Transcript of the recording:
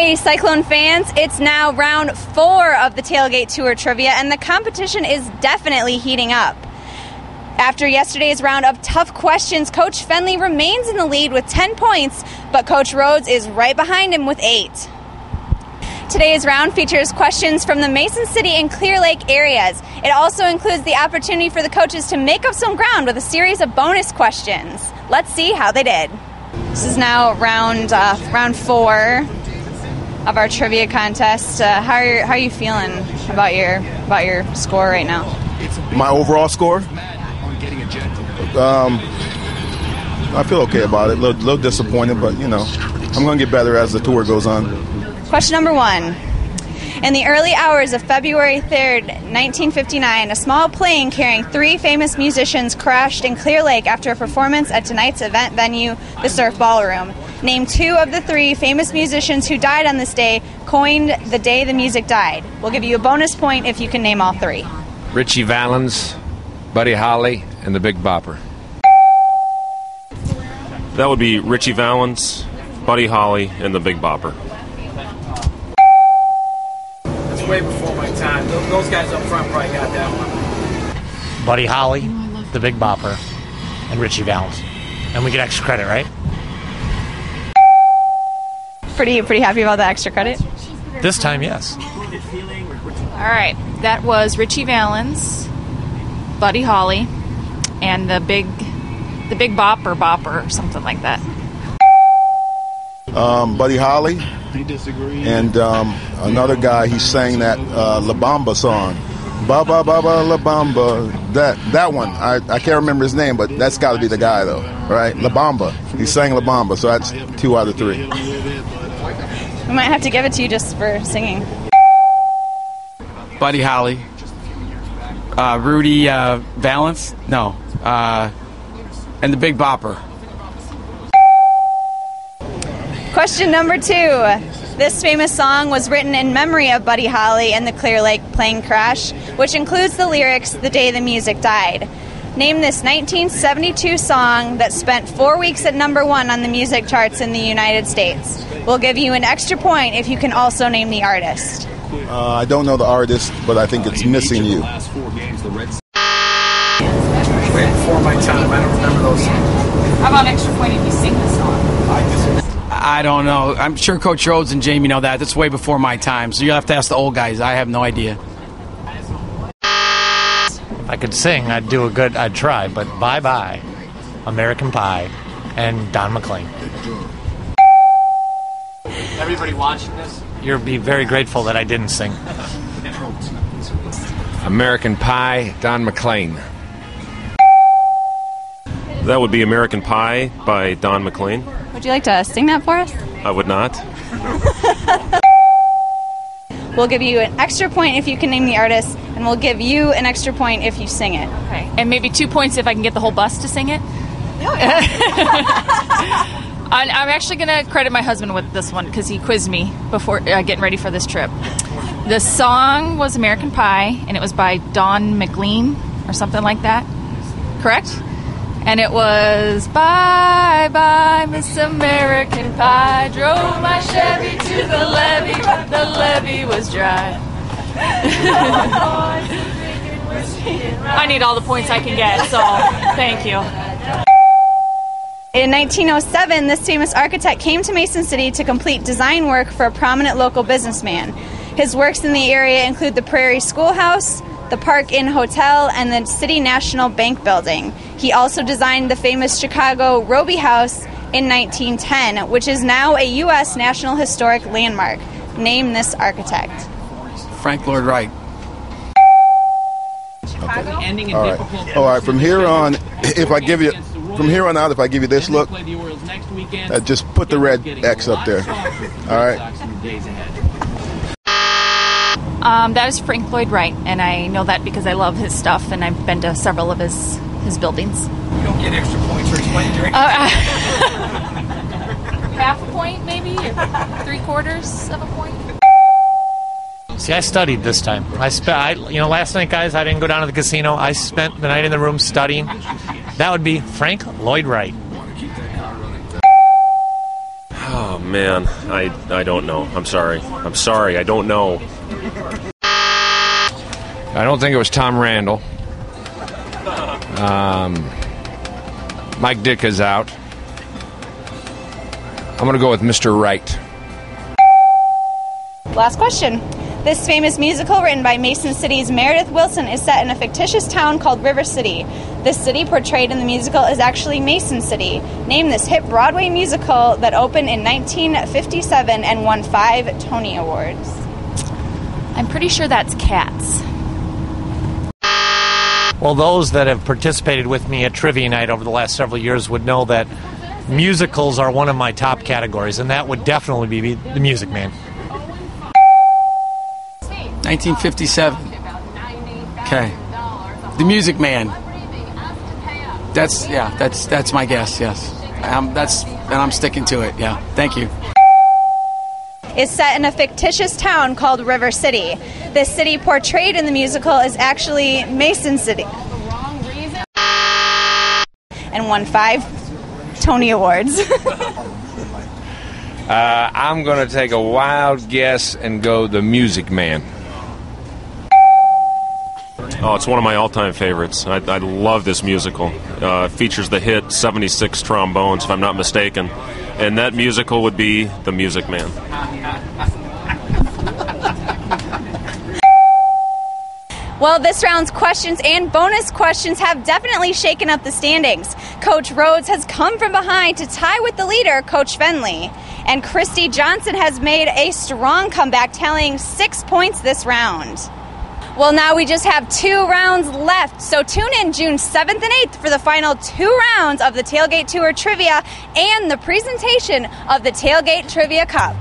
Hey, Cyclone fans, it's now round 4 of the Tailgate Tour Trivia, and the competition is definitely heating up. After yesterday's round of tough questions, Coach Fenley remains in the lead with 10 points, but Coach Rhodes is right behind him with 8. Today's round features questions from the Mason City and Clear Lake areas. It also includes the opportunity for the coaches to make up some ground with a series of bonus questions. Let's see how they did. This is now round 4 of our trivia contest. How are you feeling about your score right now? My overall score? I feel okay about it. A little disappointed, but I'm going to get better as the tour goes on. Question number 1. In the early hours of February 3rd, 1959, a small plane carrying 3 famous musicians crashed in Clear Lake after a performance at tonight's event venue, the Surf Ballroom. Name 2 of the 3 famous musicians who died on this day, coined the day the music died. We'll give you a bonus point if you can name all 3. Richie Valens, Buddy Holly, and the Big Bopper. That would be Richie Valens, Buddy Holly, and the Big Bopper. That's way before my time. Those guys up front probably got that one. Buddy Holly, the Big Bopper, and Richie Valens. And we get extra credit, right? Pretty happy about the extra credit? This time, yes. All right, that was Richie Valens, Buddy Holly, and the Big Bopper, or something like that. Buddy Holly, and another guy. He sang that La Bamba song, Ba Ba Ba Ba La Bamba. That one. I can't remember his name, but that's got to be the guy though, right? La Bamba. He sang La Bamba, so that's 2 out of 3. We might have to give it to you just for singing. Buddy Holly. Rudy Valens? No. And the Big Bopper. Question number 2. This famous song was written in memory of Buddy Holly and the Clear Lake plane crash, which includes the lyrics, "The Day the Music Died." Name this 1972 song that spent 4 weeks at number 1 on the music charts in the United States. We'll give you an extra point if you can also name the artist. I don't know the artist, but I think it's Missing You. Way before my time. I don't remember those songs. How about an extra point if you sing the song? I don't know. I'm sure Coach Rhodes and Jamie know that. That's way before my time. So you'll have to ask the old guys. I have no idea. If I could sing, I'd try, but bye-bye, American Pie, and Don McLean. Everybody watching this? You'll be very grateful that I didn't sing. American Pie, Don McLean. That would be American Pie by Don McLean. Would you like to sing that for us? I would not. We'll give you an extra point if you can name the artist, and we'll give you an extra point if you sing it. Okay, and maybe 2 points if I can get the whole bus to sing it. I'm actually going to credit my husband with this one because he quizzed me before getting ready for this trip. The song was American Pie, and it was by Don McLean or something like that. Correct? And it was, "Bye, bye, Miss American Pie. Drove my Chevy to the levee, but the levee was dry." I need all the points I can get, so thank you. In 1907, this famous architect came to Mason City to complete design work for a prominent local businessman. His works in the area include the Prairie Schoolhouse, the Park Inn Hotel, and the City National Bank building. He also designed the famous Chicago Roby House in 1910, which is now a U.S. National Historic Landmark. Name this architect. Frank Lloyd Wright. Okay. All right. From here on out, if I give you this look, just put the red X up there. All right. That is Frank Lloyd Wright, and I know that because I love his stuff, and I've been to several of his buildings. You don't get extra points for explaining your Half a point, maybe? Or 3/4 of a point? See, I studied this time. Last night, guys, I didn't go down to the casino. I spent the night in the room studying. That would be Frank Lloyd Wright. Oh, Man, I don't know. I'm sorry, I don't know. I don't think it was Tom Randall. Mike Ditka's out. I'm going to go with Mr. Right. Last question. This famous musical, written by Mason City's Meredith Willson, is set in a fictitious town called River City. This city portrayed in the musical is actually Mason City. Name this hit Broadway musical that opened in 1957 and won 5 Tony Awards. I'm pretty sure that's Cats. Well, those that have participated with me at Trivia Night over the last several years would know that musicals are one of my top categories, and that would definitely be The Music Man. 1957. Okay. The Music Man. That's my guess. Yes. I'm sticking to it. Yeah. Thank you. Is set in a fictitious town called River City. This city portrayed in the musical is actually Mason City. And won 5 Tony Awards. I'm going to take a wild guess and go The Music Man. Oh, it's one of my all-time favorites. I love this musical. It features the hit 76 Trombones, if I'm not mistaken. And that musical would be The Music Man. Well, this round's questions and bonus questions have definitely shaken up the standings. Coach Rhodes has come from behind to tie with the leader, Coach Fenley. And Christy Johnson has made a strong comeback, tallying 6 points this round. Well, now we just have 2 rounds left, so tune in June 7th and 8th for the final 2 rounds of the Tailgate Tour Trivia and the presentation of the Tailgate Trivia Cup.